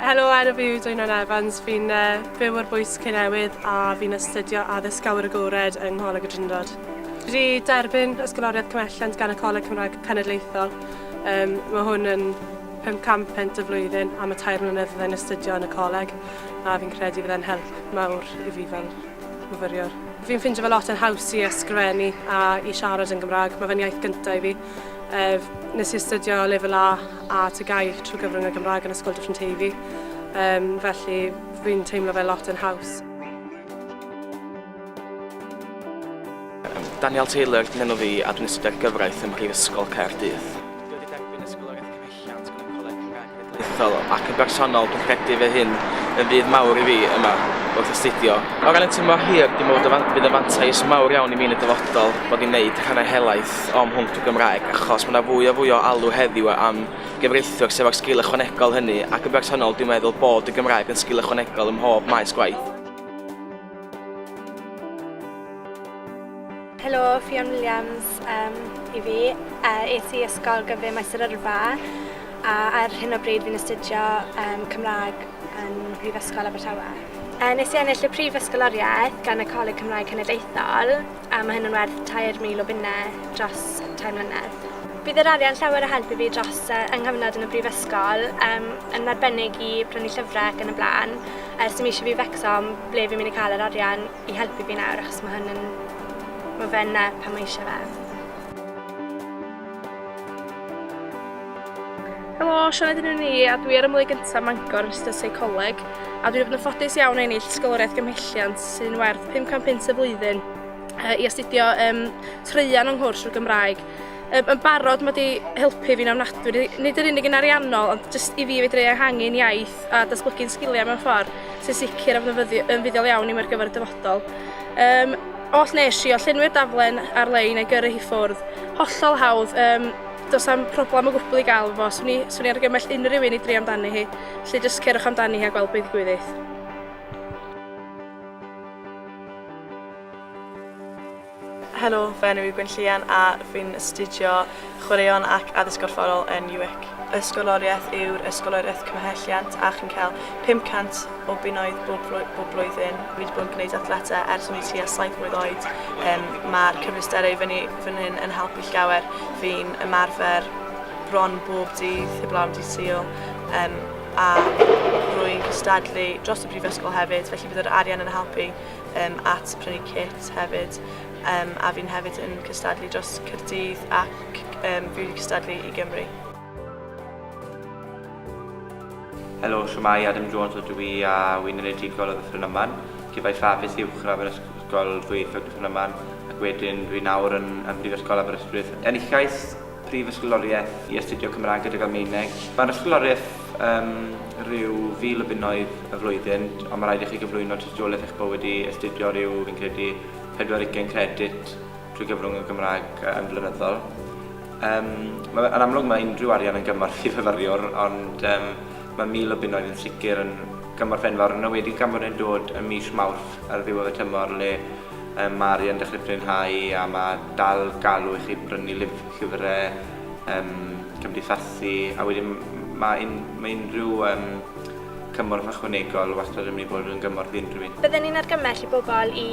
Helo, enw fi yw Dwynon Evans. Fi'n byw ar Bwys Cynewydd a fi'n astudio addysg awyr agored yng Ngholeg y Drindod. Fi wedi derbyn ysgoloriaeth cymhelliant gan y Coleg Cymraeg Cenedlaethol. Mae hwn yn £500 y flwyddyn a mae 3 mlynedd yn astudio yn y coleg a fi'n credu fydde'n help mawr i fi fel myfyriwr. Fi'n ffindio fe lot yn haws i ysgrifennu a i siarad yn Gymraeg. Mae fe'n iaith gyntaf i fi. Nes i astudio lefel A Tygau trwy gyfrwng y Gymraeg yn Ysgol Dyffryn Teifi. Felly fi'n teimlo fe lot yn haws. Daniel Taylor, dwi'n enw fi a dwi'n astudio gyfraith ym Mhrifysgol Caerdydd. Dwi wedi derbyn ysgoloriaeth cymhelliant gan y Coleg Cymraeg Cenedlaethol ac yn bersonol dwi'n credu fe hyn yn fydd mawr i fi yma wrth astudio. O ran y tymor hir, dwi'n meddwl bydd y fantais mawr iawn i mi yn y dyfodol bod i'n gwneud rhannau helaeth o'm hwnt y Gymraeg achos mae yna fwy a fwy o alw heddiw am gyfreithiwr sef ar sgil ychwanegol hynny ac yn bersonol dwi'n meddwl bod y Gymraeg yn sgil ychwanegol ym mhob maes gwaith. Helo, Fion Williams i fi. Es i ysgol gyfer Maes yr Yrfa a ar hyn o bryd fi'n astudio Cymraeg yn Mhrifysgol Abertawe. Nes i ennill y Prifysgoloriaeth gan y Coleg Cymraeg Cenedlaethol a mae hyn yn werth 3,000 o bunnau dros 3 mlynedd. Bydd yr arian llawer o helpu fi dros yng nghyfnod yn y brifysgol yn arbennig i brynu llyfrau ac yn y blaen. Sim eisiau fi fecso am ble fi'n mynd i cael yr arian i helpu fi nawr achos mae fe'n pan mae eisiau fe. Helo, Sianed yn ni a dwi ar ymwneud gyntaf Mangor yn ystod seicoleg a dwi'n bod yn ffodus iawn o ennill ysgoloriaeth gymhelliant sy'n werth £500 y flwyddyn i astudio treuan yng nghwrs o'r Gymraeg. Yn barod mae wedi helpu fi'n ofnadwy, nid yr unig yn ariannol, ond jyst i fi fedru ehangu'n iaith a datblygu'n sgiliau mewn ffordd sy'n sicr yn fuddiol iawn i mi ar gyfer y dyfodol. Oll nes i o llenwi'r daflen ar-lein a'i gyrru hi ffwrdd, hollol hawdd, does am problem o gwbl i gael fo, swn i argymell unrhyw un i drio amdani hi, lle jyst cerwch amdani hi a gweld beth ddigwyddith. Helo, fe enw i Gwyn Llian a fi'n astudio chwaraeon ac addysg gorfforol yn UWIC. Ysgoloriaeth yw'r ysgoloriaeth cymhelliant a chi'n cael 500 o bunnoedd bob blwyddyn. Fi wedi bod yn gwneud athletau ers o'n i tua 7 mlwydd oed. Mae'r cyflwysterau fan hyn yn helpu llawer. Fi'n ymarfer bron bob dydd, heblaw am dydd Sul, a rwy'n cystadlu dros y brifysgol hefyd, felly bydd yr arian yn helpu at prynu kit hefyd. A fi'n hefyd yn cystadlu dros Caerdydd ac fi wedi cystadlu i Gymru. Helo, siwmai, Adam Jones ydw i a wy'n enedigol o Ddyffryn Aman. Gyfaill addysg uwchradd yn ysgol ddwyieithog Ddyffryn Aman ac wedyn dwi'n nawr yn Brifysgol Aberystwyth. Enillais Prifysgoloriaeth i astudio Cymraeg gydag Almaeneg. Mae'r ysgoloriaeth rhyw 1,000 o bunnoedd y flwyddyn, ond mae rhaid i chi gyflwyno tystiolaeth eich bywyd i astudio rhyw, fi'n credu, 40 credit trwy gyfrwng y Gymraeg yn flynyddol. Yn amlwg mae unrhyw arian yn gymorth i fyfyriwr, ond mae 1,000 o bunnoedd yn sicr yn gymorth enfawr, yn wedi gan bod yn dod yn mis Mawrth ar ddiwedd y tymor le mae arian dechrau brynhau a mae dal galw i chi brynu llyfrau, cymdeithasu a wedyn mae unrhyw cymorth ychwanegol wastad yn mynd i bod yn gymorth i unrhyw un. Byddwn ni'n argymell i bobl i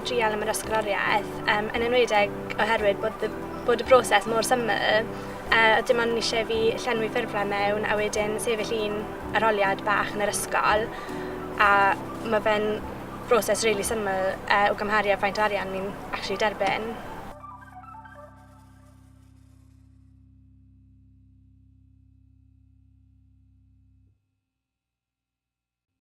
drial am yr ysgoloriaeth, yn enwedig oherwydd bod y broses mor syml, dim ond eisiau fi llenwi ffurflau mewn a wedyn sefyll un arholiad bach yn yr ysgol a mae fe'n broses rili syml o gymharu â faint o arian ni'n actually derbyn.